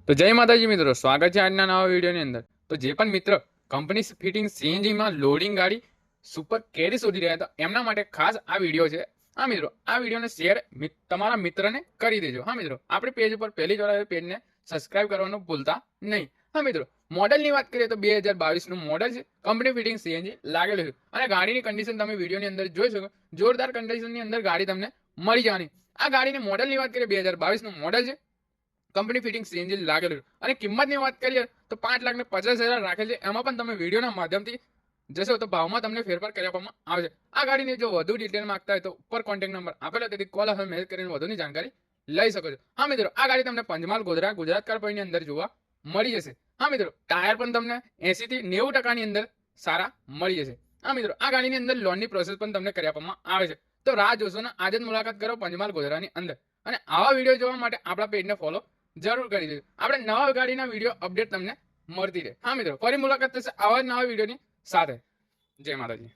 તો જય માતાજી મિત્રો, સ્વાગત છે આજના નવા વિડીયોની અંદર. તો જે પણ મિત્ર કંપની ફિટિંગ સીએનજીમાં લોડિંગ ગાડી સુપર કેરી શોધી રહ્યા હતા એમના માટે ખાસ આ વિડીયો છે. હા મિત્રો, આ વિડીયોને શેર તમારા મિત્રને કરી દેજો. હા મિત્રો, આપણે પેજ ઉપર પહેલી જ વાર પેજને સબસ્ક્રાઇબ કરવાનું ભૂલતા નહીં. હા મિત્રો, મોડલની વાત કરીએ તો 2022નું મોડલ છે. કંપની ફિટિંગ સીએનજી લાગેલું છે અને ગાડીની કન્ડિશન તમે વિડીયોની અંદર જોઈ શકો. જોરદાર કન્ડિશનની અંદર ગાડી તમને મળી જવાની. આ ગાડીની મોડલની વાત કરીએ 2022નું મોડલ છે. કંપની ફિટિંગ સીએનજી લાગેલું અને કિંમતની વાત કરીએ તો 5,50,000 રાખેલ છે. એમાં પણ તમે વિડીયોના માધ્યમથી જશો તો ભાવમાં તમને ફેરફાર કરી આપવામાં આવશે. આ ગાડીની જો વધુ ડિટેલ માંગતા હોય તો ઉપર કોન્ટેક્ટ નંબર આપેલો તેથી કોલ અથવા મેલ કરીને વધુની જાણકારી લઈ શકો છો. હા મિત્રો, આ ગાડી તમને પંચમહાલ ગોધરા ગુજરાત કાર પોઈન્ટની અંદર જોવા મળી જશે. હા મિત્રો, ટાયર પણ તમને 80 થી 90% અંદર સારા મળી જશે. હા મિત્રો, આ ગાડીની અંદર લોનની પ્રોસેસ પણ તમને કરી આપવામાં આવે છે. તો રાહ જોશો ને આજે જ મુલાકાત કરો પંચમહાલ ગોધરાની અંદર. અને આવા વિડીયો જોવા માટે આપણા પેજને ફોલો જરૂર કરી દેજો. આપણે નવા ગાડીના વિડીયો અપડેટ તમને મળતી રહે. હા મિત્રો, ફરી મુલાકાત થશે આવા જ નવા વિડીયોની સાથે. જય માતાજી.